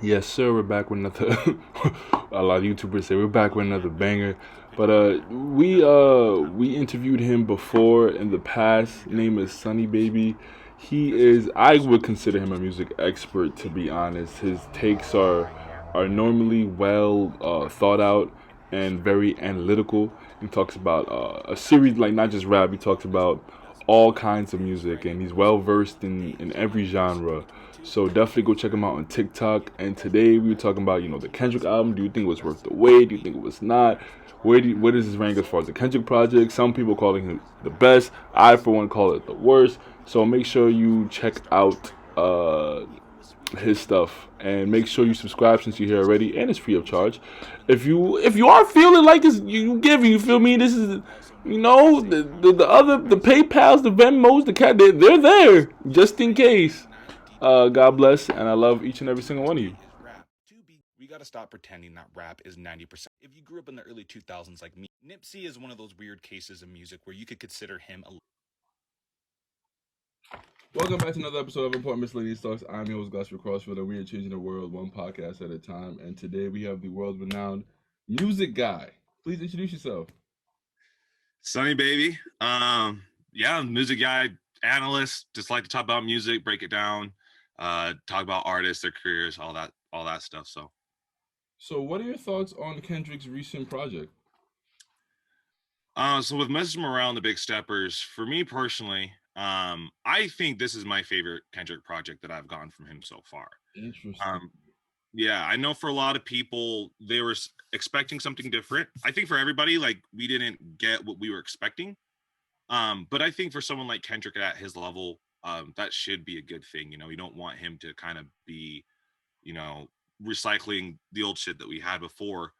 Yes, sir. We're back with another. A lot of YouTubers say we're back with another banger. But we interviewed him before in the past. Name is Sonnybabie. He is. I would consider him a music expert, to be honest. His takes are normally well thought out and very analytical. He talks about a series, like not just rap. He talks about all kinds of music, and he's well versed in every genre. So definitely go check him out on TikTok. And today we were talking about, the Kendrick album. Do you think it was worth the wait? Do you think it was not? Where does this rank as far as the Kendrick project? Some people calling him the best. I for one call it the worst. So make sure you check out his stuff and make sure you subscribe since you're here already, and it's free of charge. If you are feeling like this, you give, you feel me? This is, the PayPal's, the Venmos, the cat, they're there just in case. God bless, and I love each and every single one of you. We gotta stop pretending that rap is 90%. If you grew up in the early 2000s like me, Nipsey is one of those weird cases of music where you could consider him a. Welcome back to another episode of Important Miscellaneous Talks. I'm your host, Gus Crossfield, and we are changing the world one podcast at a time. And today we have the world-renowned music guy. Please introduce yourself. Sonnybabie. Yeah, music guy, analyst. Just like to talk about music, break it down, talk about artists, their careers, all that stuff. So, what are your thoughts on Kendrick's recent project? So with Message Him Around, the Big Steppers, for me personally, I think this is my favorite Kendrick project that I've gotten from him so far. Interesting. Yeah, I know for a lot of people they were expecting something different. I think for everybody, like we didn't get what we were expecting. But I think for someone like Kendrick at his level, that should be a good thing. You don't want him to kind of be, you know, recycling the old shit that we had before.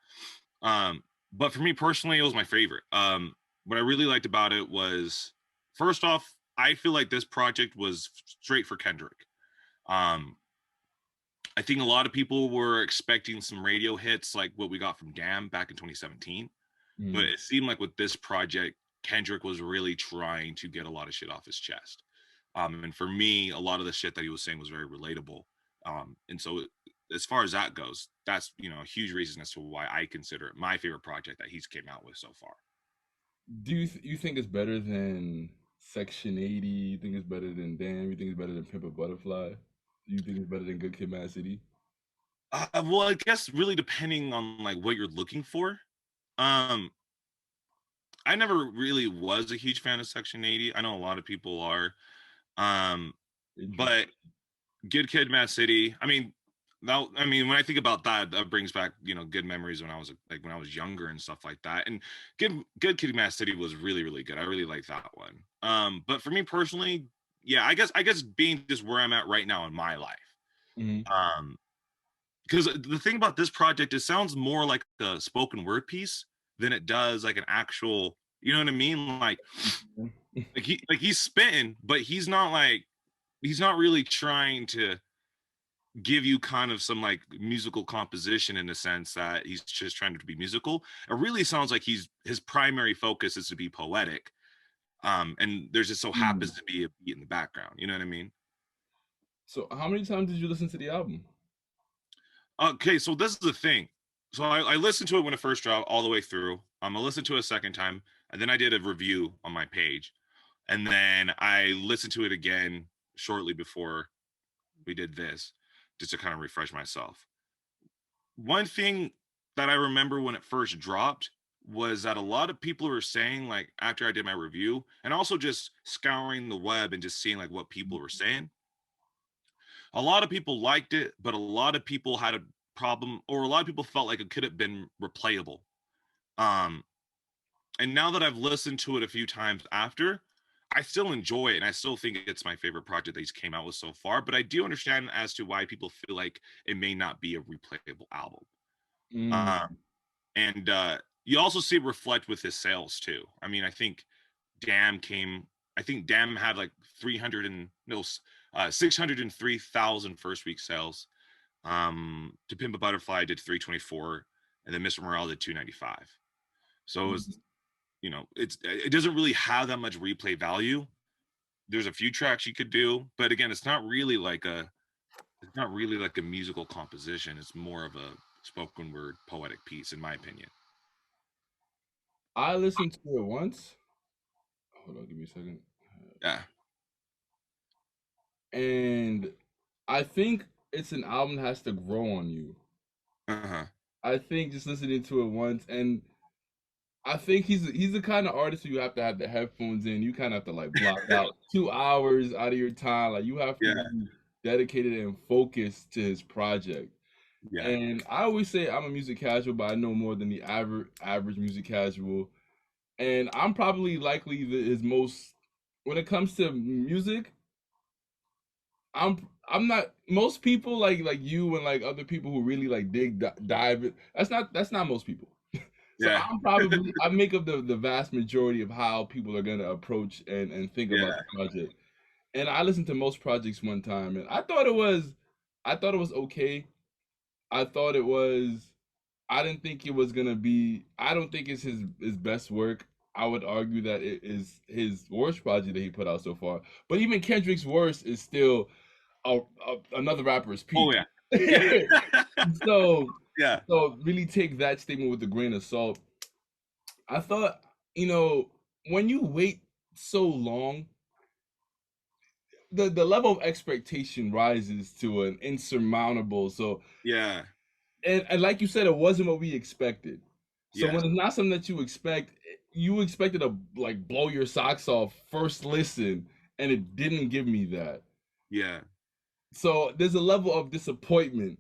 But for me personally, it was my favorite. What I really liked about it was, first off, I feel like this project was straight for Kendrick. Um, I think a lot of people were expecting some radio hits like what we got from Damn back in 2017. But it seemed like with this project, Kendrick was really trying to get a lot of shit off his chest. And for me, a lot of the shit that he was saying was very relatable. And so as far as that goes, that's a huge reason as to why I consider it my favorite project that he's came out with so far. Do you think it's better than Section 80? You think it's better than Damn? You think it's better than Pimp a Butterfly? Do you think it's better than Good Kid, Mad City? Well, I guess really depending on like what you're looking for. Um, I never really was a huge fan of Section 80. I know a lot of people are. Um, but Good Kid, Mad City. When I think about that, that brings back good memories when I was when I was younger and stuff like that. And Good Kid, Mad City was really really good. I really like that one. But for me personally, yeah, I guess being just where I'm at right now in my life. Mhm. Um, because the thing about this project, it sounds more like a spoken word piece than it does like an actual. You know what I mean? He's spitting, but he's not really trying to give you kind of some like musical composition in the sense that he's just trying to be musical. It really sounds like his primary focus is to be poetic. And there's just so happens to be a beat in the background. You know what I mean? So, how many times did you listen to the album? Okay, so this is the thing. So I listened to it when it first dropped all the way through. I listened to it a second time, and then I did a review on my page, and then I listened to it again shortly before we did this, just to kind of refresh myself. One thing that I remember when it first dropped was that a lot of people were saying, like, after I did my review, and also just scouring the web and just seeing like what people were saying, a lot of people liked it, but a lot of people had a problem, or a lot of people felt like it could have been replayable. Um, and now that I've listened to it a few times after, I still enjoy it, and I still think it's my favorite project that he's came out with so far. But I do understand as to why people feel like it may not be a replayable album. Uh, Mm. and You also see it reflect with his sales too. Damn came. I think Damn had like 300 and no 603,000 first week sales. To Pimp a Butterfly did 324, and then Mr. Morale did 295. So it doesn't really have that much replay value. There's a few tracks you could do, but again, it's not really like It's not really like a musical composition. It's more of a spoken word poetic piece, in my opinion. I listened to it once. Hold on, give me a second. Yeah. And I think it's an album that has to grow on you. Uh-huh. I think just listening to it once, and I think he's the kind of artist who you have to have the headphones in. You kind of have to like block out 2 hours out of your time. Like you have to Yeah. be dedicated and focused to his project. Yeah. And I always say I'm a music casual, but I know more than the average music casual. And I'm probably likely his most when it comes to music. I'm not most people like you and like other people who really like dive it. That's not most people. So Yeah. I make up the vast majority of how people are gonna approach and think about Yeah. the project. And I listened to most projects one time, and I thought it was okay. I thought it was. I didn't think it was gonna be. I don't think it's his best work. I would argue that it is his worst project that he put out so far. But even Kendrick's worst is still another rapper's Oh peak. yeah. Yeah. so Yeah. so really take that statement with a grain of salt. I thought, when you wait so long, the level of expectation rises to an insurmountable. So, Yeah. and like you said, it wasn't what we expected. So Yeah. when it's not something that you expect, you expected to like blow your socks off first listen, and it didn't give me that. Yeah. So there's a level of disappointment.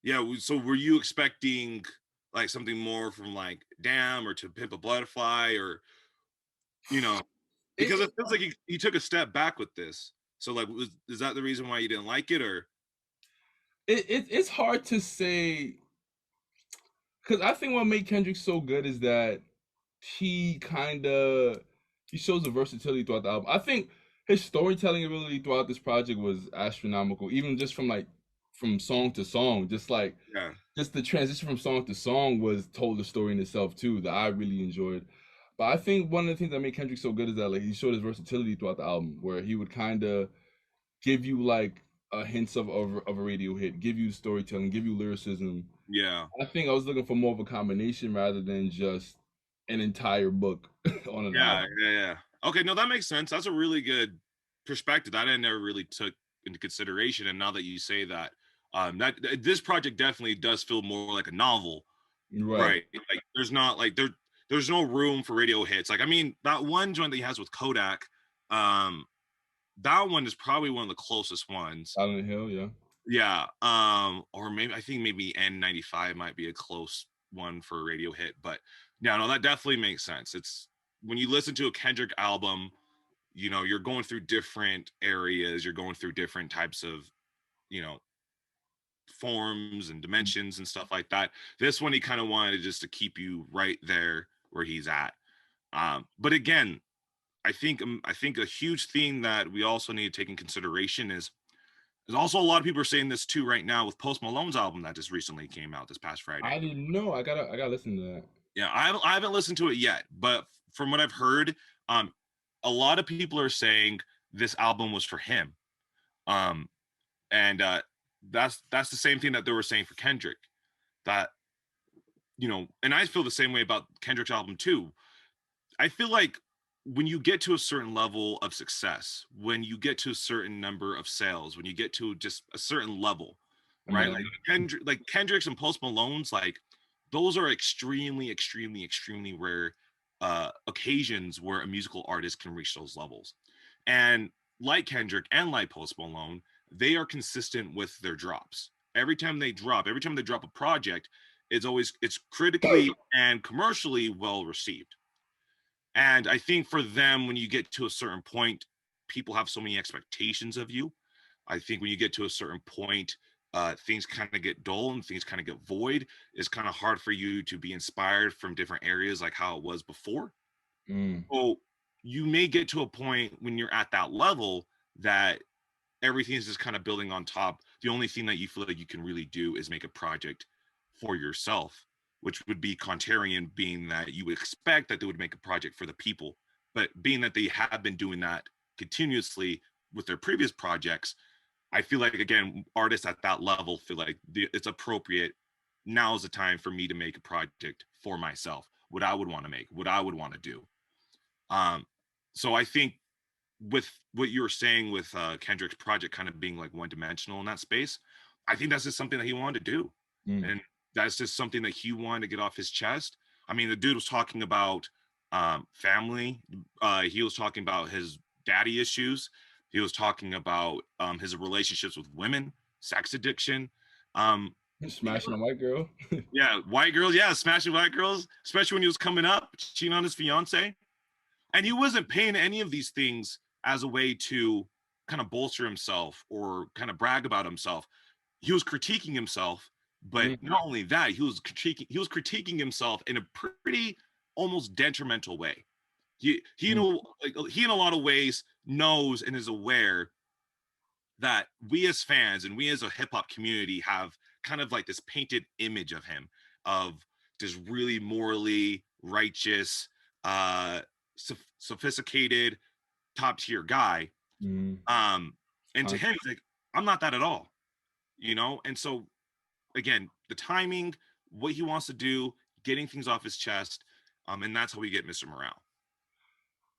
Yeah. So were you expecting like something more from like Damn or To Pimp a Butterfly or you know because It, it feels like he took a step back with this. So like is that the reason why you didn't like it or it's hard to say because I think what made Kendrick so good is that he kind of he shows a versatility throughout the album. I think his storytelling ability throughout this project was astronomical, even just from song to song. yeah. Just the transition from song to song was told the story in itself too that I really enjoyed. But I think one of the things that made Kendrick so good is that like he showed his versatility throughout the album, where he would kind of give you like a hints of a radio hit, give you storytelling, give you lyricism. Yeah. I think I was looking for more of a combination rather than just an entire book on an Yeah, album. yeah, yeah. Okay, no, that makes sense. That's a really good perspective that I never really took into consideration. And now that you say that, this project definitely does feel more like a novel, Right. right? Like there's not like there's no room for radio hits. Like I mean, that one joint that he has with Kodak, um, that one is probably one of the closest ones. Silent Hill, yeah. Yeah. Or maybe I think maybe N95 might be a close one for a radio hit, but yeah, no, that definitely makes sense. It's when you listen to a Kendrick album, you're going through different areas, you're going through different types of, you know, forms and dimensions and stuff like that. This one he kind of wanted just to keep you right there where he's at. But again, I think a huge thing that we also need to take in consideration is there's also a lot of people are saying this too right now with Post Malone's album that just recently came out this past Friday. I didn't know. I gotta listen to that. Yeah, I haven't listened to it yet, but from what I've heard, um, a lot of people are saying this album was for him, um, and that's the same thing that they were saying for Kendrick. That and I feel the same way about Kendrick's album too. I feel like when you get to a certain level of success, when you get to a certain number of sales, when you get to just a certain level, I mean, right? Like Kendrick's and Post Malone's, like those are extremely, extremely, extremely rare occasions where a musical artist can reach those levels. And like Kendrick and like Post Malone, they are consistent with their drops. Every time they drop a project, it's critically and commercially well received. And I think for them, when you get to a certain point, people have so many expectations of you. I think when you get to a certain point, things kind of get dull and things kind of get void. It's kind of hard for you to be inspired from different areas like how it was before. mm, So you may get to a point when you're at that level that everything is just kind of building on top. The only thing that you feel like you can really do is make a project for yourself, which would be contrarian, being that you would expect that they would make a project for the people. But being that they have been doing that continuously with their previous projects, I feel like, again, artists at that level feel like it's appropriate. Now's the time for me to make a project for myself, what I would want to make, what I would want to do. So I think with what you were saying with Kendrick's project kind of being like one dimensional in that space, I think that's just something that he wanted to do. Mm. And that's just something that he wanted to get off his chest. I mean, the dude was talking about family. He was talking about his daddy issues. He was talking about his relationships with women, sex addiction. Um, Smashing a white girl. yeah, white girls. Yeah, smashing white girls, especially when he was coming up, cheating on his fiance. And he wasn't paying any of these things as a way to kind of bolster himself or kind of brag about himself. He was critiquing himself, but not only that, he was critiquing himself in a pretty almost detrimental way. He in a lot of ways knows and is aware that we as fans and we as a hip hop community have kind of like this painted image of him, of this really morally righteous, sophisticated, top tier guy. And to him, he's like, I'm not that at all, you know? And so again, the timing, what he wants to do, getting things off his chest, and that's how we get Mr. Morale.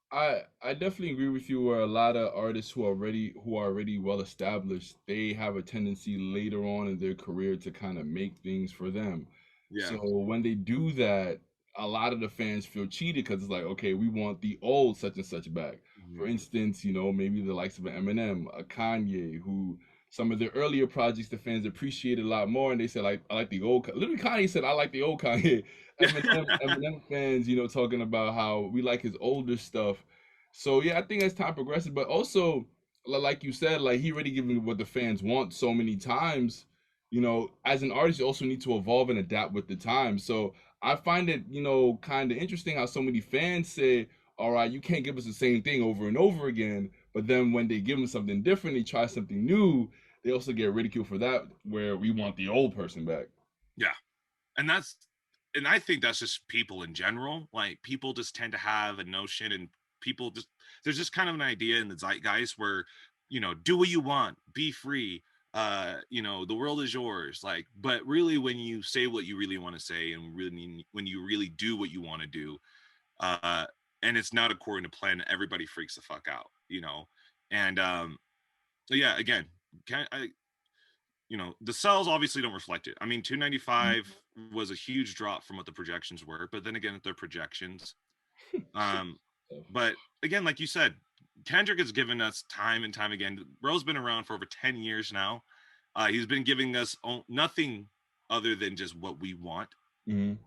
I definitely agree with you where a lot of artists who are already well established, they have a tendency later on in their career to kind of make things for them. Yeah. So when they do that, a lot of the fans feel cheated because it's like, okay, we want the old such and such back. For instance, maybe the likes of an Eminem, a Kanye, who some of their earlier projects the fans appreciated a lot more, and they said like, I like the old. Literally, Kanye said, I like the old Kanye. Eminem fans, talking about how we like his older stuff. So yeah, I think as time progresses, but also like you said, like he already given what the fans want so many times. As an artist, you also need to evolve and adapt with the time. So I find it, kind of interesting how so many fans say, "All right, you can't give us the same thing over and over again." But then when they give them something different, they try something new, they also get ridiculed for that, where we want the old person back. Yeah, and I think that's just people in general. Like people just tend to have a notion, and there's just kind of an idea in the zeitgeist where, do what you want, be free. The world is yours. Like, but really, when you say what you really want to say, and really when you really do what you want to do, and it's not according to plan, everybody freaks the fuck out. And so yeah, again, the sales obviously don't reflect it. I mean, 295 was a huge drop from what the projections were, but then again, they're projections. But again, like you said, Kendrick has given us time and time again. Bro's been around for over 10 years now. He's been giving us nothing other than just what we want. And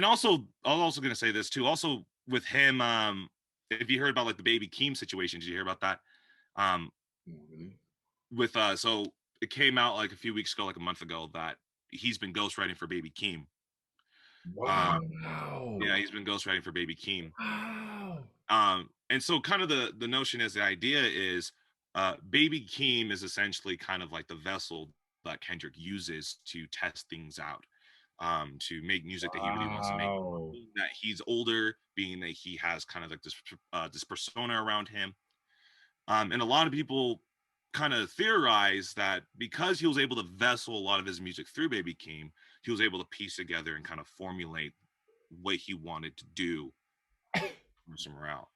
also, I was also going to say this too. Also, with him, if you heard about like the Babie Keem situation, did you hear about that? With so it came out like a few weeks ago, like a month ago, that he's been ghostwriting for Babie Keem. Wow. Yeah, he's been ghostwriting for Babie Keem. Wow. And so kind of the notion is, the idea is Babie Keem is essentially kind of like the vessel that Kendrick uses to test things out, to make music that he really wants to make. Being that he's older, being that he has kind of like this persona around him. And a lot of people kind of theorize that because he was able to vessel a lot of his music through Babie Keem, he was able to piece together and kind of formulate what he wanted to do from Mr. Morale.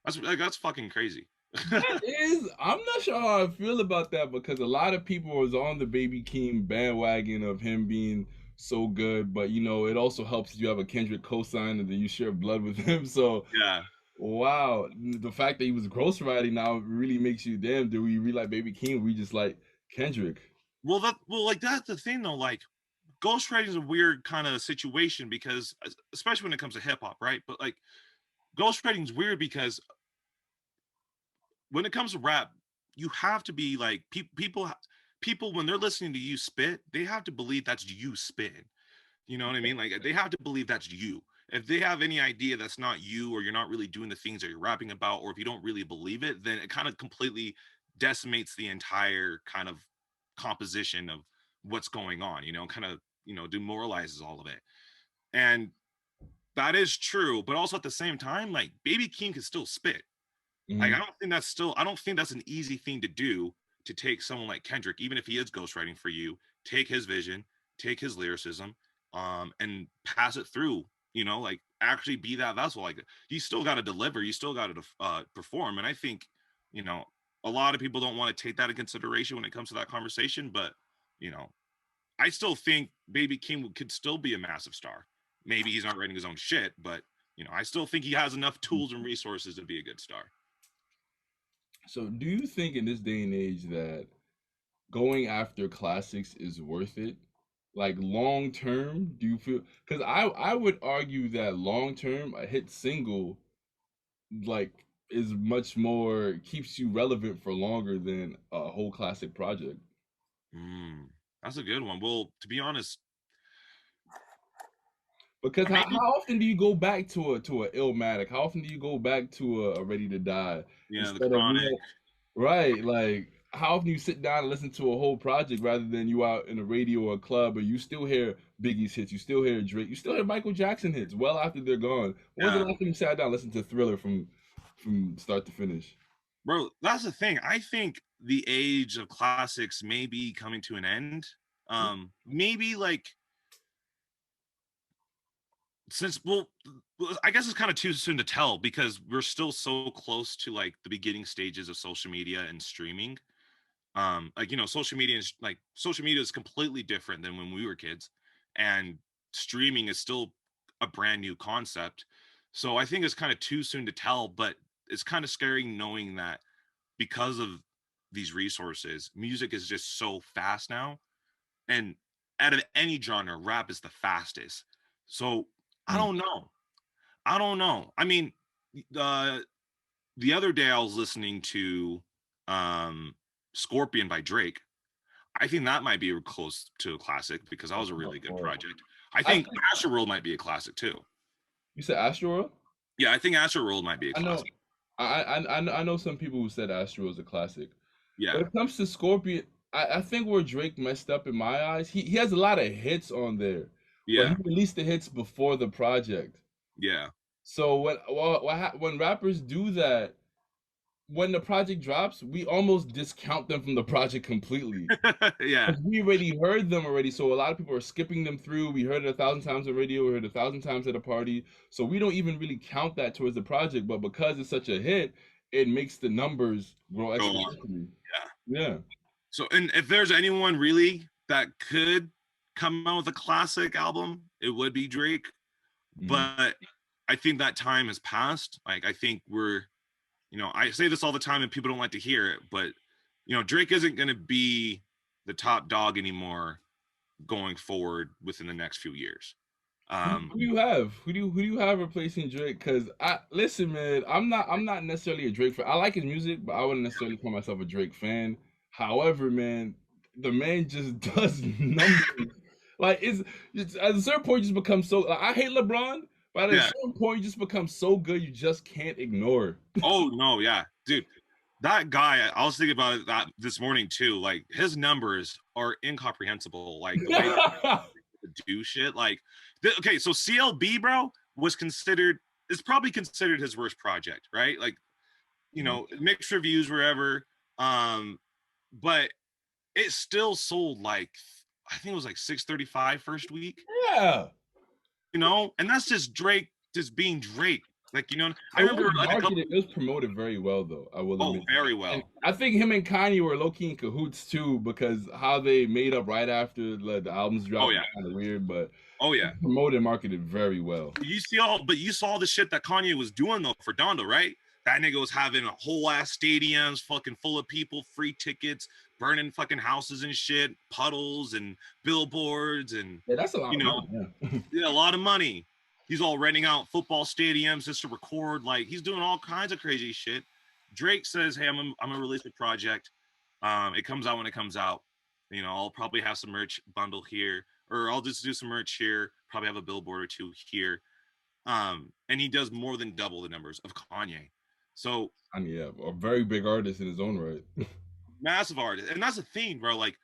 That's fucking crazy. That is, I'm not sure how I feel about that, because a lot of people was on the Babie Keem bandwagon of him being so good, but it also helps if you have a Kendrick cosign and then you share blood with him. So Yeah. Wow, the fact that he was ghostwriting now really makes you, damn, do we really like Babie Keem? We just like Kendrick. Well, that's the thing though. Like, ghostwriting is a weird kind of situation because, especially when it comes to hip hop, right? But like, ghostwriting is weird because when it comes to rap, you have to be like people when they're listening to you spit, they have to believe that's you spitting. You know what I mean? Like, they have to believe that's you. If they have any idea that's not you, or you're not really doing the things that you're rapping about, or if you don't really believe it, then it kind of completely decimates the entire kind of composition of what's going on, kind of, demoralizes all of it. And that is true, but also at the same time, like, Babie Keem can still spit. Like, I don't think that's an easy thing to do, to take someone like Kendrick, even if he is ghostwriting for you, take his vision, take his lyricism, and pass it through, like actually be that vessel. Like, you still got to deliver, you still got to perform. And I think, a lot of people don't want to take that in consideration when it comes to that conversation. But, I still think Baby King could still be a massive star. Maybe he's not writing his own shit, but, I still think he has enough tools and resources to be a good star. So, do you think in this day and age that going after classics is worth it? Like long term, do you feel? Because I would argue that long term, a hit single like is much more keeps you relevant for longer than a whole classic project. That's a good one. Well, to be honest, Because maybe, how often do you go back to a Illmatic? How often do you go back to a Ready to Die the instead of Chronic. right? Like how often you sit down and listen to a whole project rather than you out in a radio or a club, or you still hear Biggie's hits, you still hear Drake, you still hear Michael Jackson hits well after they're gone. When was the Yeah, last time you sat down and listened to Thriller from start to finish? bro, that's the thing. I think the age of classics may be coming to an end. Maybe like, since, well, I guess it's kind of too soon to tell, because we're still so close to like the beginning stages of social media and streaming. Like, social media is completely different than when we were kids, and streaming is still a brand new concept. So I think it's kind of too soon to tell, but it's kind of scary knowing that because of these resources, music is just so fast now. And out of any genre, rap is the fastest. So I Mm. don't know. I don't know. I mean, uh, the other day I was listening to um, Scorpion by Drake. I think that might be close to a classic, because that was a really good project. I I think Astroworld might be a classic too. You said Astro? Yeah, I think Astroworld might be a I know. classic. I know some people who said Astro is a classic. When Yeah, it comes to Scorpion, I think where Drake messed up in my eyes, he has a lot of hits on there, but he yeah, released the hits before the project. yeah, So when rappers do that, when the project drops, we almost discount them from the project completely. yeah. 'Cause we already heard them already, so a lot of people are skipping them through. We heard it 1,000 times on radio, we heard it 1,000 times at a party, so we don't even really count that towards the project. But because it's such a hit, it makes the numbers grow Go on. exponentially. Yeah. Yeah. So, and if there's anyone really that could come out with a classic album, it would be Drake. Mm. But I think that time has passed. Like, I think I say this all the time and people don't like to hear it, but Drake isn't going to be the top dog anymore going forward within the next few years. Who do you have? Who do you have replacing Drake? Because I listen, man. I'm not necessarily a Drake fan. I like his music, but I wouldn't necessarily call myself a Drake fan. However, man, the man just does numbers. Like it's at a certain point, you just become so. Like, I hate LeBron, but at a Yeah. certain point, you just become so good, you just can't ignore. Oh no, yeah, dude. That guy, I was thinking about that this morning too. Like, his numbers are incomprehensible. Like, the way to do shit. Like, okay, so CLB, bro, is probably considered his worst project, right? Like, mixed reviews wherever. But it still sold like, I think it was like 635 first week, Yeah. and that's just Drake just being Drake. Like, I It was remember like a couple. marketed. It was promoted very well, though. I will Oh, admit. very And well. I think him and Kanye were low key in cahoots too, because how they made up right after the albums Oh dropped yeah. was kind of weird, but Oh it yeah. was promoted and marketed very well. You saw the shit that Kanye was doing though for Donda, right? That nigga was having a whole ass stadiums fucking full of people, free tickets, burning fucking houses and shit, puddles and billboards, and Yeah, that's a lot you of know, money. Yeah. yeah, a lot of money. He's all renting out football stadiums just to record. Like, he's doing all kinds of crazy shit. Drake says, "Hey, I'm gonna release a project. It comes out when it comes out. I'll probably have some merch bundle here, or I'll just do some merch here. Probably have a billboard or two here." And he does more than double the numbers of Kanye. So, And yeah, a very big artist in his own right. massive artist, and that's the thing, bro. Like,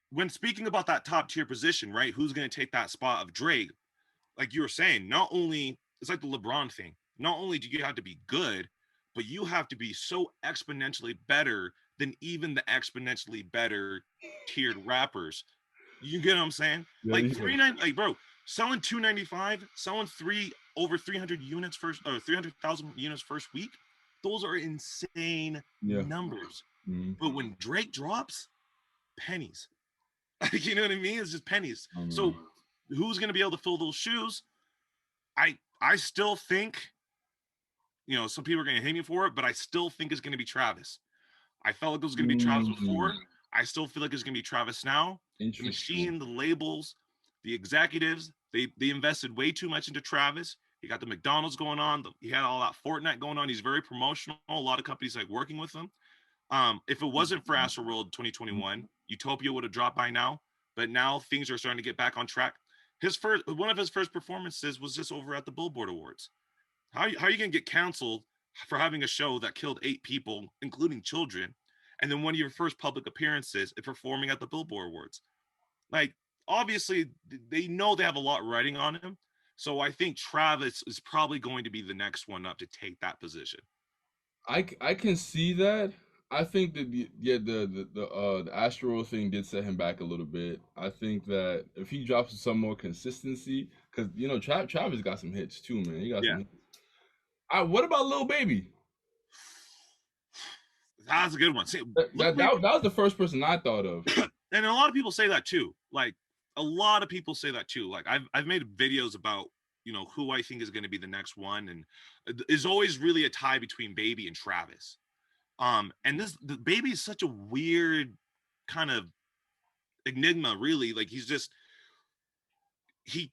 when speaking about that top tier position, right? Who's gonna take that spot of Drake? Like you were saying, not only it's like the LeBron thing. Not only do you have to be good, but you have to be so exponentially better than even the exponentially better tiered rappers. You get what I'm saying? Yeah, Like yeah. 39, like bro, selling 295, selling over 300 units first, or 300,000 units first week. Those are insane Yeah. numbers. Mm-hmm. But when Drake drops, pennies. You know what I mean? It's just pennies. I So mean, who's gonna be able to fill those shoes? I still think, you know, some people are gonna hate me for it, but I still think it's gonna be Travis. I felt like it was gonna be Travis before. I still feel like it's gonna be Travis now. The interesting. machine, the labels, the executives, they invested way too much into Travis. He got the McDonald's going on. He had all that Fortnite going on. He's very promotional. A lot of companies like working with him. If it wasn't for Astroworld 2021, Utopia would have dropped by now. But now things are starting to get back on track. One of his first performances was just over at the Billboard Awards. How are you gonna get canceled for having a show that killed 8 people, including children, and then one of your first public appearances is performing at the Billboard Awards? Like, obviously, they know they have a lot riding on him. So I think Travis is probably going to be the next one up to take that position. I can see that. I think that the Astro thing did set him back a little bit. I think that if he drops some more consistency, because you know Travis got some hits too, man. He got Yeah, some hits. What about Lil Baby? that's a good one. See, That was the first person I thought of. and a lot of people say that too. Like, a lot of people say that too. Like, I've made videos about, you know, who I think is going to be the next one, and is always really a tie between Baby and Travis. And the Baby is such a weird kind of enigma, really. Like, he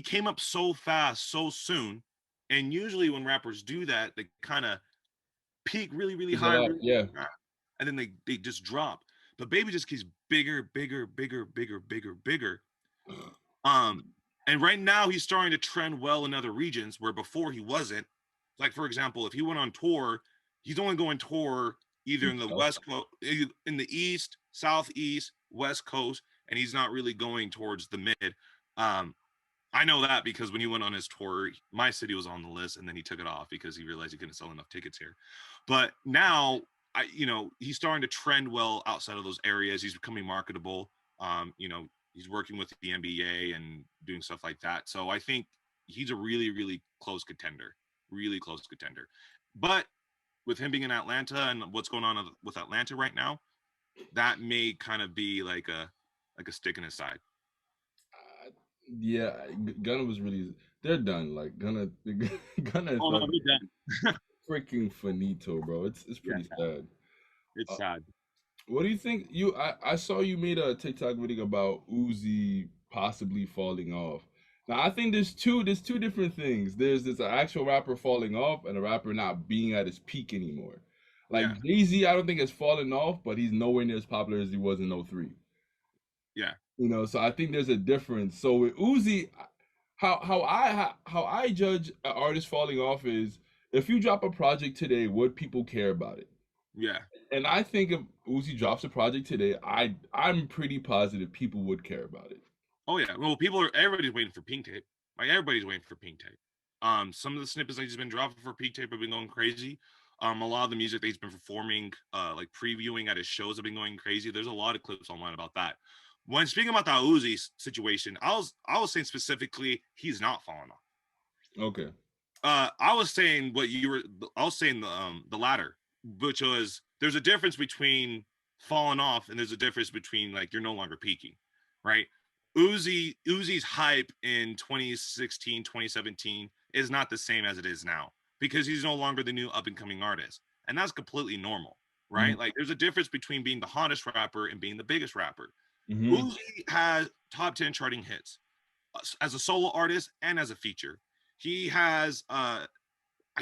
came up so fast, so soon, and usually when rappers do that, they kind of peak really, really There's a high, lot, really, yeah. and then they just drop. But Baby just keeps bigger, bigger, bigger, bigger, bigger, bigger. Um, and right now he's starting to trend well in other regions where before he wasn't. Like, for example, if he went on tour, he's only going tour either in the West Coast, in the East, Southeast, West Coast, and he's not really going towards the mid. Um, I know that because when he went on his tour, my city was on the list, and then he took it off because he realized he couldn't sell enough tickets here. But now, he's starting to trend well outside of those areas. He's becoming marketable. He's working with the NBA and doing stuff like that. So I think he's a really, really close contender, really close contender. But with him being in Atlanta and what's going on with Atlanta right now, that may kind of be like a stick in his side. Yeah, Gunna was really. They're done. Like Gunna is Oh no, done. they're done. Freaking finito, bro. It's Yeah, pretty sad. it's Uh, sad. what do you think? I saw you made a TikTok video about Uzi possibly falling off. Now I think there's two different things. There's an actual rapper falling off and a rapper not being at his peak anymore. Like Yeah, Jay-Z, I don't think has fallen off, but he's nowhere near as popular as he was in '03. yeah, So I think there's a difference. So with Uzi, how I judge an artist falling off is if you drop a project today, would people care about it? yeah. And I think if Uzi drops a project today, I'm pretty positive people would care about it. Oh yeah. Well, everybody's waiting for Pink Tape. Like, everybody's waiting for Pink Tape. Some of the snippets that he's been dropping for Pink Tape have been going crazy. A lot of the music that he's been performing, like previewing at his shows, have been going crazy. There's a lot of clips online about that. When speaking about the Uzi situation, I was saying specifically he's not falling off. Okay. I was saying I was saying the latter, which was there's a difference between falling off and there's a difference between, like, you're no longer peaking, right? Uzi's hype in 2016, 2017 is not the same as it is now because he's no longer the new up and coming artist. And that's completely normal, right? Mm-hmm. Like, there's a difference between being the hottest rapper and being the biggest rapper. Mm-hmm. Uzi has top 10 charting hits as a solo artist and as a feature. He has I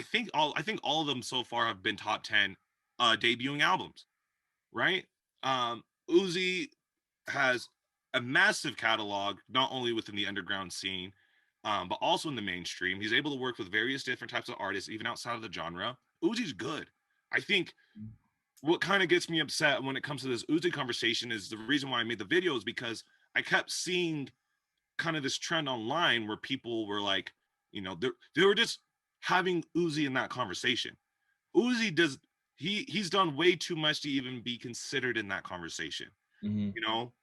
think all of them so far have been top 10 debuting albums, right? Uzi has a massive catalog, not only within the underground scene, but also in the mainstream. He's able to work with various different types of artists, even outside of the genre. Uzi's good. I think what kind of gets me upset when it comes to this Uzi conversation is the reason why I made the video is because I kept seeing kind of this trend online where people were like, they were just having Uzi in that conversation. Uzi does he's done way too much to even be considered in that conversation. Mm-hmm. You know,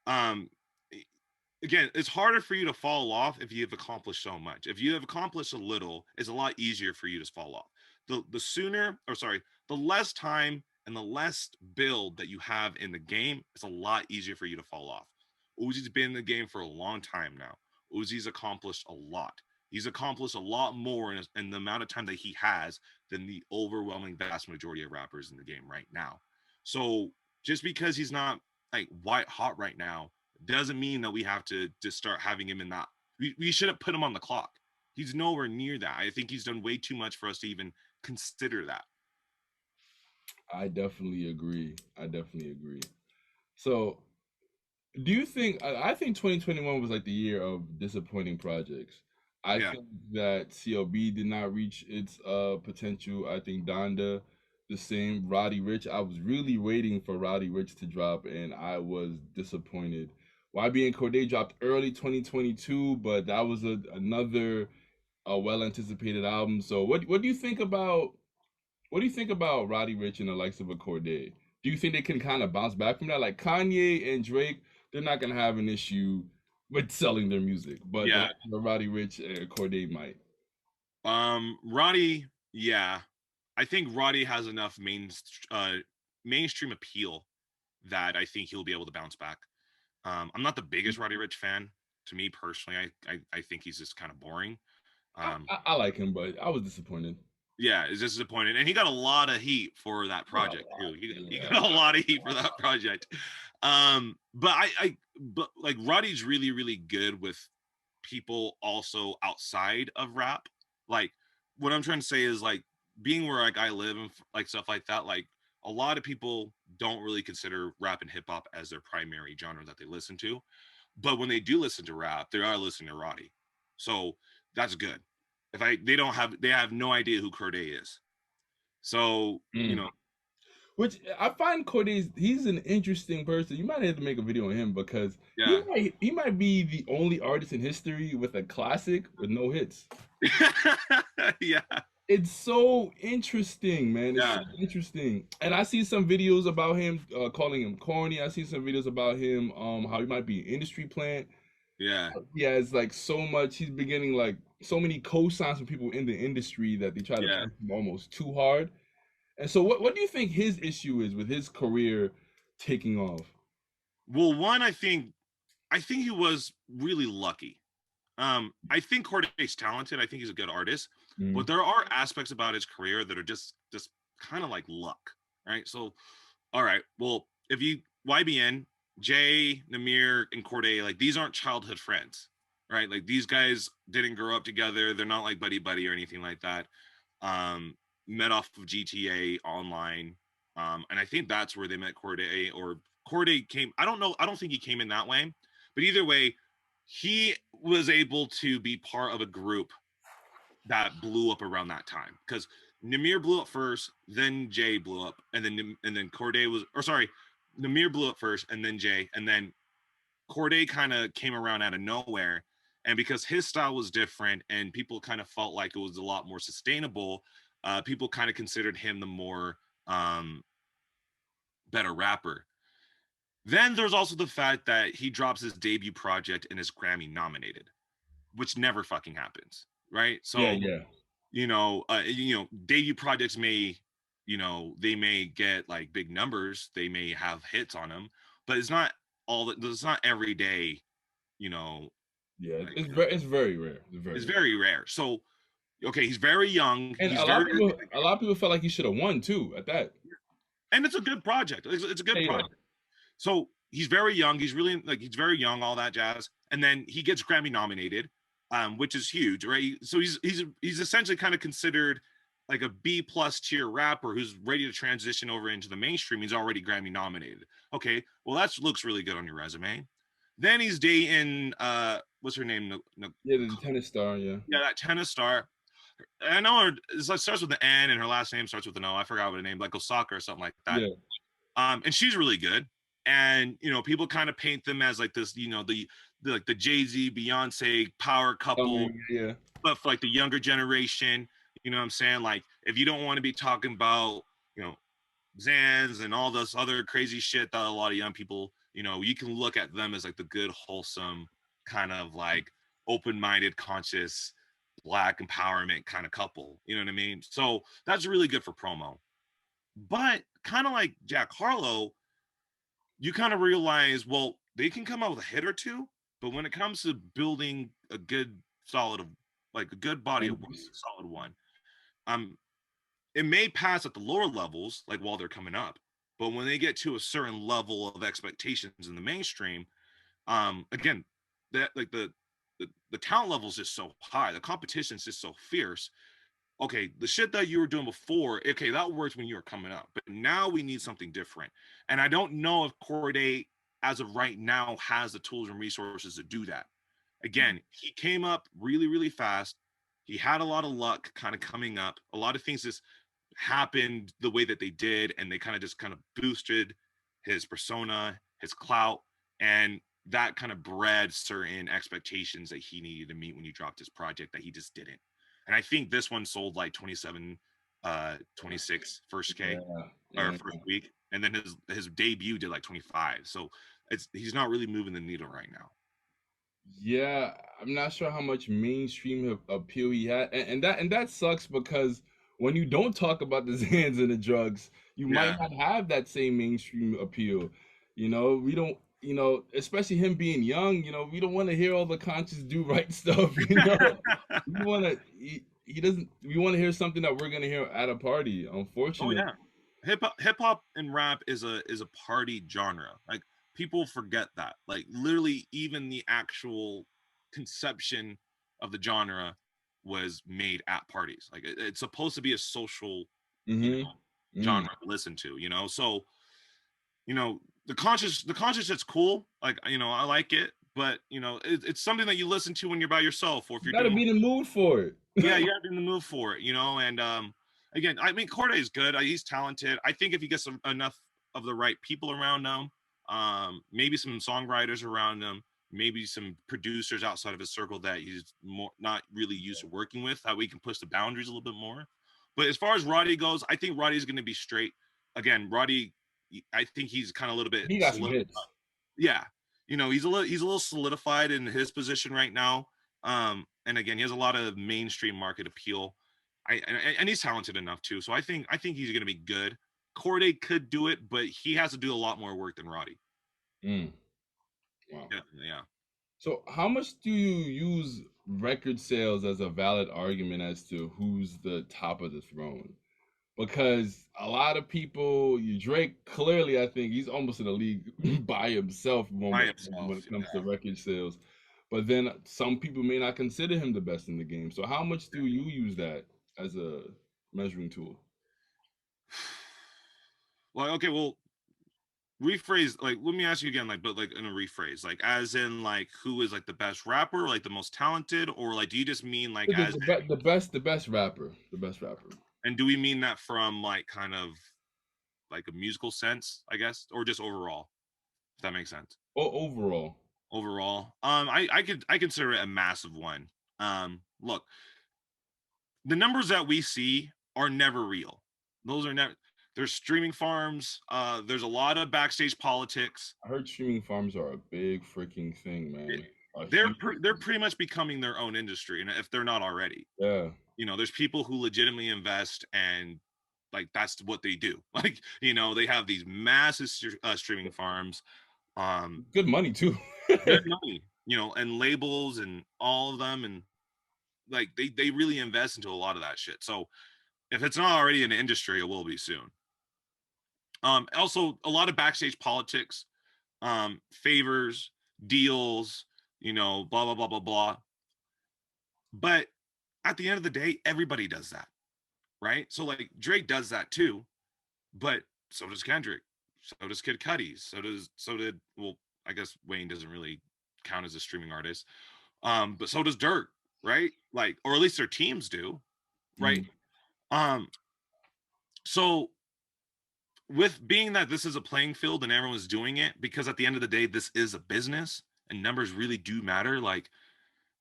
um, again, it's harder for you to fall off if you have accomplished so much. If you have accomplished a little, it's a lot easier for you to fall off. The sooner, or sorry, the less time and the less build that you have in the game, it's a lot easier for you to fall off. Uzi's been in the game for a long time now. Uzi's accomplished a lot. He's accomplished a lot more in the amount of time that he has than the overwhelming vast majority of rappers in the game right now. So just because he's not like white hot right now doesn't mean that we have to just start having him in that. We shouldn't put him on the clock. He's nowhere near that. I think he's done way too much for us to even consider that. I definitely agree. So, do you think? I think 2021 was like the year of disappointing projects. I Yeah. think that CLB did not reach its potential. I think Donda, the same. Roddy Ricch. I was really waiting for Roddy Ricch to drop, and I was disappointed. YB and Cordae dropped early 2022, but that was another well anticipated album. So, what do you think about Roddy Ricch and the likes of a Cordae? Do you think they can kind of bounce back from that? Like Kanye and Drake, they're not gonna have an issue with selling their music, but Yeah. the Roddy Ricch and Cordae might. Roddy, yeah. I think Roddy has enough mainstream appeal that I think he'll be able to bounce back. I'm not the biggest Roddy Ricch fan. To me personally, I think he's just kind of boring. I like him, but I was disappointed. Yeah, it's disappointed, and he got a lot of heat for that project too. He got a lot of heat for that project. But but like Roddy's really good with people also outside of rap. Like what I'm trying to say is like being where like I live and like stuff like that. Like a lot of people don't really consider rap and hip hop as their primary genre that they listen to, but when they do listen to rap, they are listening to Roddy. So that's good. If they have no idea who Cordae is. So, Mm. Which I find he's an interesting person. You might have to make a video on him because yeah. he might be the only artist in history with a classic with no hits. Yeah. It's so interesting, man. It's Yeah. so interesting. And I see some videos about him calling him corny. I see some videos about him how he might be an industry plant. Yeah. He has like so much. He's beginning like so many cosigns from people in the industry that they try to Yeah. push him almost too hard. And so, what do you think his issue is with his career taking off? Well, one, I think he was really lucky. I think Cordae's talented. I think he's a good artist, but there are aspects about his career that are just kind of like luck, right? So, all right, well, if you YBN, Jay, Namir, and Cordae, like these aren't childhood friends, right? Like these guys didn't grow up together. They're not like buddy buddy or anything like that. Um, Met off of GTA online, and I think that's where they met Cordae. Or Cordae came. I don't know. I don't think he came in that way, but either way, he was able to be part of a group that blew up around that time because Namir blew up first, then Jay blew up, and then Cordae was, or sorry, Namir blew up first, and then Jay, and then Cordae kind of came around out of nowhere, and because his style was different, and people kind of felt like it was a lot more sustainable, people kind of considered him the more better rapper. Then there's also the fact that he drops his debut project and is Grammy nominated, which never fucking happens, right? Yeah, So yeah. debut projects may, they may get like big numbers, they may have hits on them, but it's not it's not every day, you know. Yeah, Like, it's very rare. it's very rare. So okay, he's very young. And He's very, a lot of people felt like he should have won too at that. and it's a good project. It's a good Yeah, yeah. project. So he's very young. He's really like he's very young, all that jazz. And then he gets Grammy nominated, which is huge, right? So he's essentially kind of considered like a B plus tier rapper who's ready to transition over into the mainstream. He's already Grammy nominated. Okay, well that looks really good on your resume. Then he's dating what's her name? Yeah, the tennis star. Yeah. Yeah, that tennis star. I know her. It starts with an N, and her last name starts with an O. I forgot what her name, like Osaka or something like that. Yeah. And she's really good. And people kind of paint them as like this, the like the Jay-Z, Beyonce power couple, Yeah. but for like the younger generation. You know what I'm saying? Like, if you don't want to be talking about, Zans and all this other crazy shit that a lot of young people, you can look at them as like the good, wholesome, kind of like open-minded, conscious, black empowerment kind of couple. You know what I mean? So that's really good for promo. But kind of like Jack Harlow, you kind of realize, well, they can come out with a hit or two, but when it comes to building a good, solid, like a good body of work, solid one, um, it may pass at the lower levels, like while they're coming up, but when they get to a certain level of expectations in the mainstream, again, that like the talent level is just so high, the competition is just so fierce. Okay, the shit that you were doing before, okay, that worked when you were coming up, but now we need something different. And I don't know if Cordae, as of right now, has the tools and resources to do that. Again, he came up really, really fast. He had a lot of luck kind of coming up. A lot of things just happened the way that they did, and they kind of boosted his persona, his clout, and that kind of bred certain expectations that he needed to meet when he dropped his project that he just didn't. And I think this one sold like 27, 26 first K or first week. And then his debut did like 25. So he's not really moving the needle right now. Yeah, I'm not sure how much mainstream appeal he had, and that sucks because when you don't talk about the Zans and the drugs, you might not have that same mainstream appeal. We don't, especially him being young. We don't want to hear all the conscious do right stuff. We want to. He doesn't. We want to hear something that we're gonna hear at a party. Unfortunately. Oh yeah, hip hop and rap is a party genre. Like, people forget that. Like, literally, even the actual conception of the genre was made at parties. Like, it's supposed to be a social, genre to listen to. So the conscious it's cool. Like, I like it, but it's something that you listen to when you're by yourself, or if You you're gotta doing. be in the mood for it. Yeah, you gotta be in the mood for it. And again, I mean, Cordae is good. He's talented. I think if he gets enough of the right people around him, maybe some songwriters around him, maybe some producers outside of his circle that he's not really used to working with, how we can push the boundaries a little bit more. But as far as Roddy goes, I think Roddy's going to be straight. Again, Roddy, I think he's kind of a little bit He got some hits. Yeah, he's a little solidified in his position right now. And again, he has a lot of mainstream market appeal. And he's talented enough too. So I think he's going to be good. Cordae could do it, but he has to do a lot more work than Roddy. Wow. Yeah. So how much do you use record sales as a valid argument as to who's the top of the throne? Because a lot of people, Drake, clearly, I think he's almost in a league by himself when it comes to record sales. But then some people may not consider him the best in the game. So how much do you use that as a measuring tool? Well, okay, rephrase, like, let me ask you again, like, but like in a rephrase, like, as in, like, who is like the best rapper, like the most talented, or like, do you just mean like The best rapper, and do we mean that from like kind of like a musical sense, I guess, or just overall, if that makes sense? Overall, I consider it a massive one. Look, the numbers that we see are never real. Those are never. There's streaming farms. There's a lot of backstage politics. I heard streaming farms are a big freaking thing, man. They're pretty much becoming their own industry, and if they're not already. Yeah. There's people who legitimately invest, and like that's what they do. Like, they have these massive streaming farms. Good money too. Good money, and labels and all of them, and like they really invest into a lot of that shit. So if it's not already an industry, it will be soon. Also a lot of backstage politics, favors, deals, blah blah blah blah blah. But at the end of the day, everybody does that, right? So like Drake does that too, but so does Kendrick, so does Kid Cudi, so did well, I guess Wayne doesn't really count as a streaming artist, but so does Dirk, right? Like, or at least their teams do, right? So with being that this is a playing field and everyone's doing it, because at the end of the day, this is a business and numbers really do matter. Like,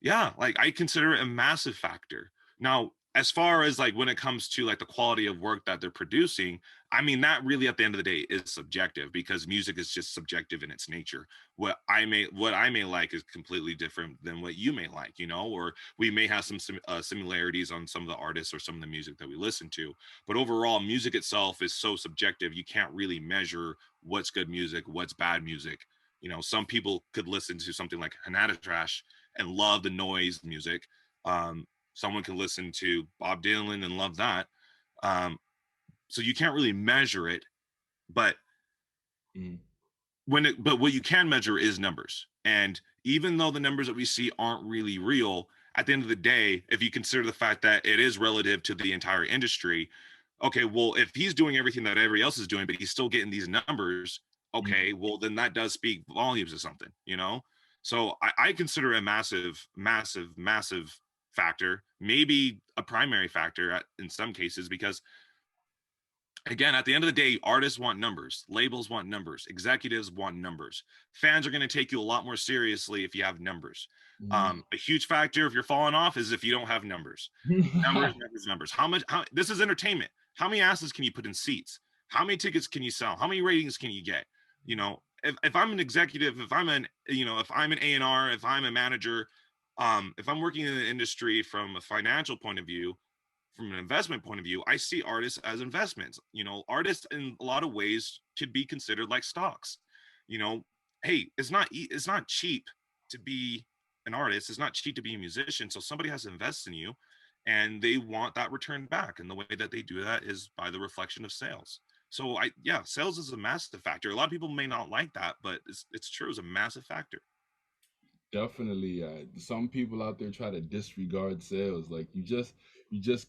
yeah, like I consider it a massive factor. Now, as far as like when it comes to like the quality of work that they're producing, I mean, that really at the end of the day is subjective, because music is just subjective in its nature. What I may like is completely different than what you may like, you know, or we may have some similarities on some of the artists or some of the music that we listen to. But overall, music itself is so subjective. You can't really measure what's good music, what's bad music. You know, some people could listen to something like Hanada Trash and love the noise music. Someone can listen to Bob Dylan and love that. So you can't really measure it, but Mm. but what you can measure is numbers. And even though the numbers that we see aren't really real, at the end of the day, if you consider the fact that it is relative to the entire industry, okay, well, if he's doing everything that everybody else is doing, but he's still getting these numbers, okay, well, then that does speak volumes of something, you know? So I consider it a massive, massive, massive factor, maybe a primary factor in some cases, because again, at the end of the day, artists want numbers, labels want numbers, executives want numbers. Fans are going to take you a lot more seriously if you have numbers. A huge factor if you're falling off is if you don't have numbers. Numbers, numbers, numbers. This is entertainment. How many asses can you put in seats? How many tickets can you sell? How many ratings can you get? You know, if I'm an executive, if I'm if I'm an A&R, if I'm a manager, if I'm working in the industry from a financial point of view, from an investment point of view, I see artists as investments. You know, artists in a lot of ways could be considered like stocks. You know, hey, it's not cheap to be an artist. It's not cheap to be a musician. So somebody has to invest in you, and they want that return back. And the way that they do that is by the reflection of sales. So sales is a massive factor. A lot of people may not like that, but it's true. It's a massive factor. Definitely. Some people out there try to disregard sales. Like you just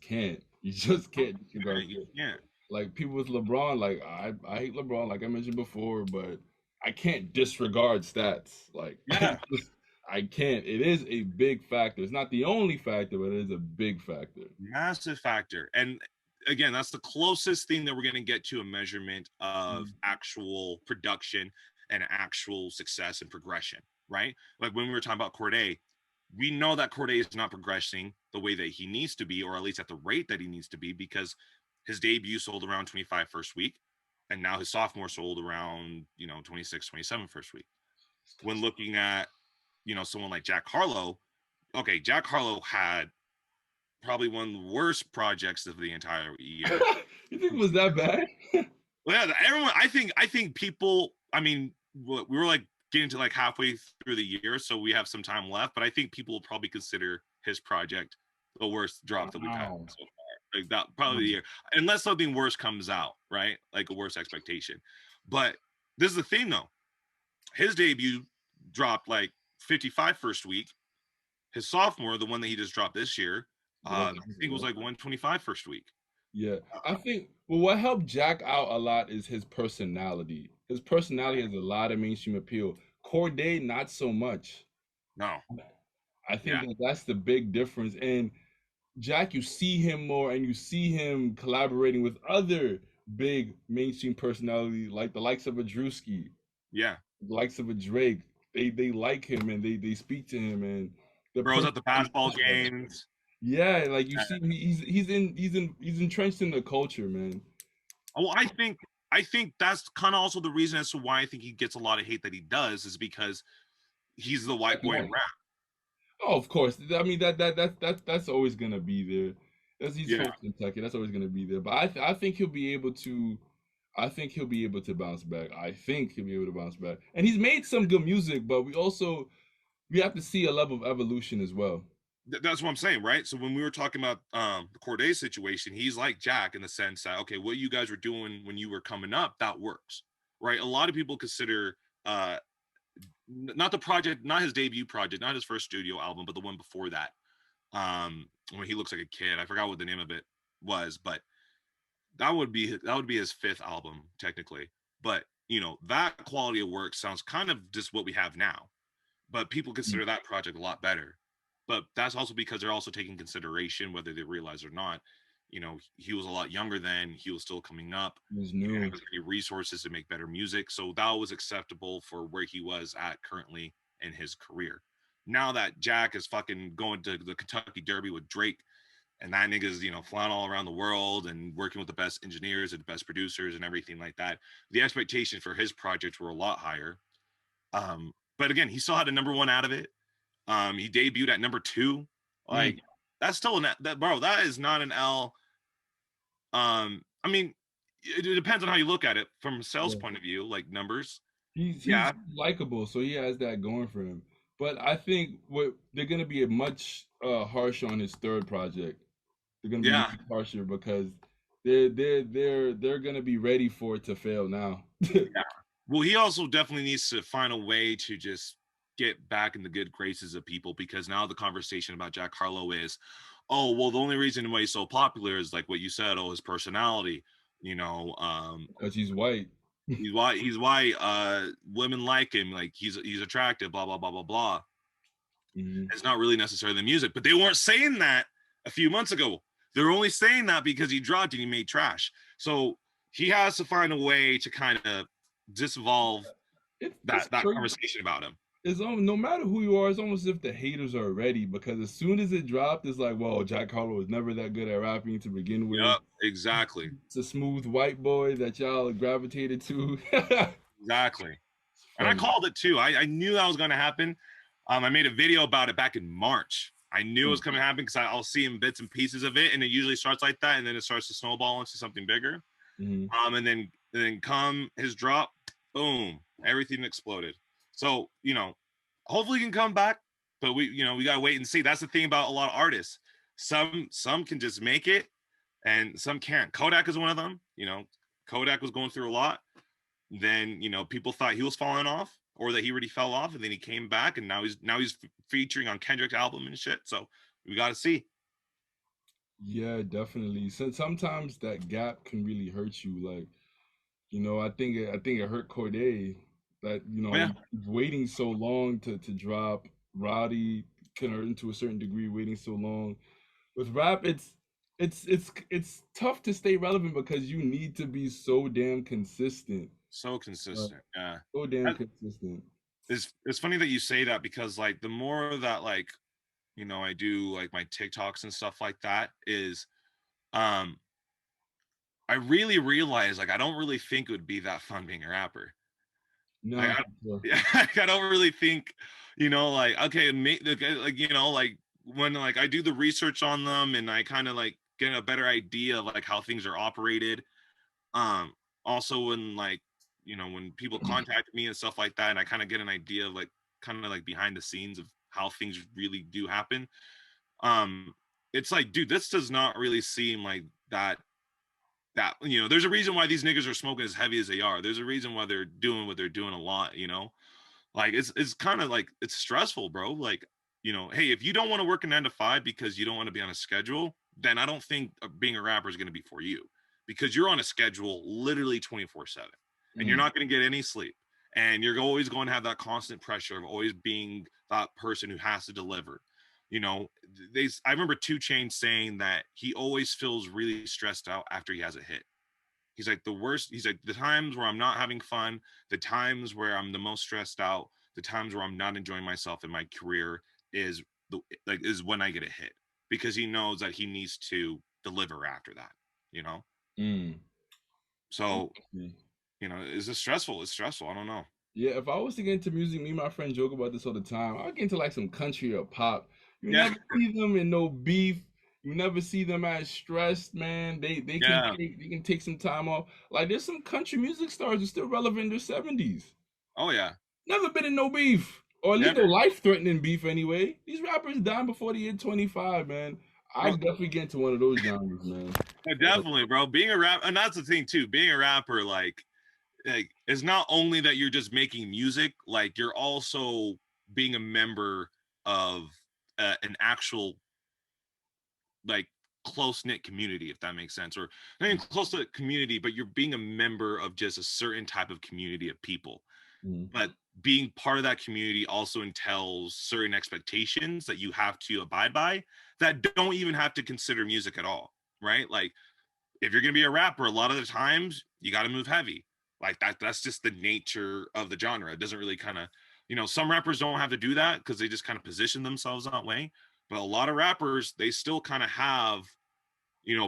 can't. You just can't disregard You sales. can't. Like people with LeBron, like I hate LeBron, like I mentioned before, but I can't disregard stats. Like Yeah. I can't. It is a big factor. It's not the only factor, but it is a big factor. Massive factor. And again, that's the closest thing that we're going to get to a measurement of actual production and actual success and progression, right? Like when we were talking about Cordae, we know that Cordae is not progressing the way that he needs to be, or at least at the rate that he needs to be, because his debut sold around 25 first week, and now his sophomore sold around 26, 27 first week. When looking at someone like Jack Harlow, okay, Jack Harlow had probably one of the worst projects of the entire year. You think it was that bad? Well, yeah, everyone. I think people. I mean, we were like getting to like halfway through the year, so we have some time left. But I think people will probably consider his project the worst drop that we've had Wow. so far. Like that, probably the year, unless something worse comes out, right? Like a worse expectation. But this is the thing, though. His debut dropped like 55 first week. His sophomore, the one that he just dropped this year, I think it was like 125 first week. Yeah, I think what helped Jack out a lot is his personality. His personality has a lot of mainstream appeal. Cordae, not so much. No, I think yeah, that that's the big difference. And Jack, you see him more, and you see him collaborating with other big mainstream personalities like the likes of a Drewski, yeah. the likes of a Drake. They like him and they speak to him and the Bros person. at the basketball games. Yeah, like you see, he's entrenched in the culture, man. Well, I think that's kind of also the reason as to why I think he gets a lot of hate that he does, is because he's the white boy in rap. Oh, of course. I mean that's always gonna be there. That's he's from Yeah, Kentucky. That's always gonna be there. But I think he'll be able to. I think he'll be able to bounce back. I think he'll be able to bounce back. And he's made some good music, but we have to see a level of evolution as well. that's what I'm saying, right? So when we were talking about the Cordae situation, he's like Jack in the sense that, okay, what you guys were doing when you were coming up, that works, right? A lot of people consider not the project, not his debut project, not his first studio album, but the one before that, when he looks like a kid. I forgot what the name of it was, but that would be his fifth album technically. But that quality of work sounds kind of just what we have now, but people consider that project a lot better. But that's also because they're also taking consideration, whether they realize or not, he was a lot younger then, he was still coming up, It was he didn't new. have as many resources to make better music, so that was acceptable for where he was at currently in his career. Now that Jack is fucking going to the Kentucky Derby with Drake, and that nigga's, you know, flying all around the world and working with the best engineers and the best producers and everything like that. The expectations for his projects were a lot higher. But again, he still had a number one out of it. He debuted at number two. Like that's still that bro. That is not an L. I mean, it depends on how you look at it from a sales point of view, like numbers. He's Yeah, likable, so he has that going for him. But I think what they're gonna be a much harsher on his third project. They're gonna be yeah. much harsher because they're gonna be ready for it to fail now. Yeah. Well, he also definitely needs to find a way to just get back in the good graces of people, because now the conversation about Jack Harlow is, oh, well, the only reason why he's so popular is like what you said, oh, his personality, you know, Because he's white. he's white, women like him, like he's attractive, blah, blah, blah, blah, blah. It's not really necessarily the music, but they weren't saying that a few months ago. They're only saying that because he dropped and he made trash. So he has to find a way to kind of disvolve that conversation about him. It's no matter who you are, it's almost as if the haters are ready, because as soon as it dropped, it's like, well, Jack Harlow was never that good at rapping to begin with. Yep, exactly. It's a smooth white boy that y'all gravitated to. Exactly. And I called it too. I knew that was going to happen. I made a video about it back in March. I knew it was coming to happen because I'll see in bits and pieces of it, and it usually starts like that, and then it starts to snowball into something bigger. And then come his drop, boom, everything exploded. So, you know, hopefully he can come back, but we gotta wait and see. That's the thing about a lot of artists. Some can just make it, and some can't. Kodak is one of them. You know, Kodak was going through a lot. Then, you know, people thought he was falling off, or that he already fell off, and then he came back, and now he's featuring on Kendrick's album and shit. So we got to see. Yeah, definitely. So sometimes that gap can really hurt you. Like, you know, I think it hurt Cordae that, you know, waiting so long to drop. Roddy can hurt him to a certain degree, waiting so long. With rap, it's tough to stay relevant because you need to be so damn consistent. So consistent. Yeah. So damn consistent. It's funny that you say that, because like the more that, like, you know, I do like my TikToks and stuff like that, is I really realize, like, I don't really think it would be that fun being a rapper. No, I don't really think, you know, like, okay, like, you know, like when like I do the research on them and I kind of like get a better idea of like how things are operated. Also when, like, you know, when people contact me and stuff like that, and I kind of get an idea of like kind of like behind the scenes of how things really do happen. It's like, dude, this does not really seem like that, you know, there's a reason why these niggas are smoking as heavy as they are. There's a reason why they're doing what they're doing a lot, you know. Like it's kind of like, it's stressful, bro. Like, you know, hey, if you don't want to work a 9 to 5 because you don't want to be on a schedule, then I don't think being a rapper is going to be for you, because you're on a schedule literally 24/7, and you're not going to get any sleep, and you're always going to have that constant pressure of always being that person who has to deliver. You know, I remember 2 Chainz saying that he always feels really stressed out after he has a hit. He's like, the times where I'm not having fun, the times where I'm the most stressed out, the times where I'm not enjoying myself in my career is when I get a hit, because he knows that he needs to deliver after that, you know? So, you know, is it stressful? It's stressful. I don't know. Yeah, if I was to get into music, me and my friend joke about this all the time. I'll get into like some country or pop. You never see them in no beef. You never see them as stressed, man. They can take some time off. Like, there's some country music stars who are still relevant in their 70s. Oh yeah. Never been in no beef. Or at least no life-threatening beef anyway. These rappers dying before the year 25, man. I definitely get into one of those genres, man. Definitely, bro. Being a rapper, and that's the thing too. Being a rapper, like it's not only that you're just making music, like you're also being a member of an actual like close-knit community, if that makes sense. Or not even close to community, but you're being a member of just a certain type of community of people. But being part of that community also entails certain expectations that you have to abide by that don't even have to consider music at all, right? Like, if you're gonna be a rapper, a lot of the times you got to move heavy, like that's just the nature of the genre. It doesn't really kind of, you know, some rappers don't have to do that because they just kind of position themselves that way. But a lot of rappers, they still kind of have,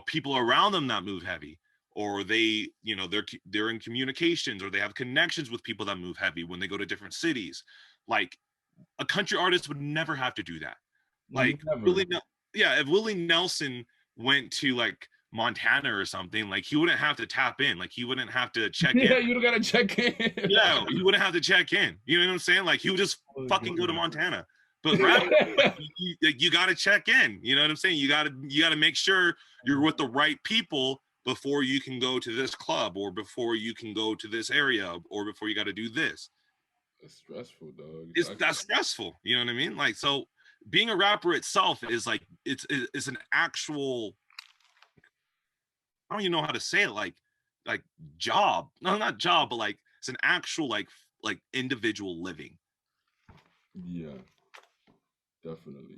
people around them that move heavy, or they, they're in communications, or they have connections with people that move heavy when they go to different cities. Like a country artist would never have to do that. Like Never. if Willie Nelson went to like Montana or something, like he wouldn't have to tap in, like he wouldn't have to check in. Yeah, you don't gotta check in. Yeah, he wouldn't have to check in. You know what I'm saying? Like he would just fucking go to Montana. But rap, you got to check in. You know what I'm saying? You got to make sure you're with the right people before you can go to this club, or before you can go to this area, or before you got to do this. It's stressful, dog. That's stressful. You know what I mean? Like, so being a rapper itself is like it's an actual, I don't even know how to say it, like job. No, not job, but like it's an actual like individual living. Yeah, definitely.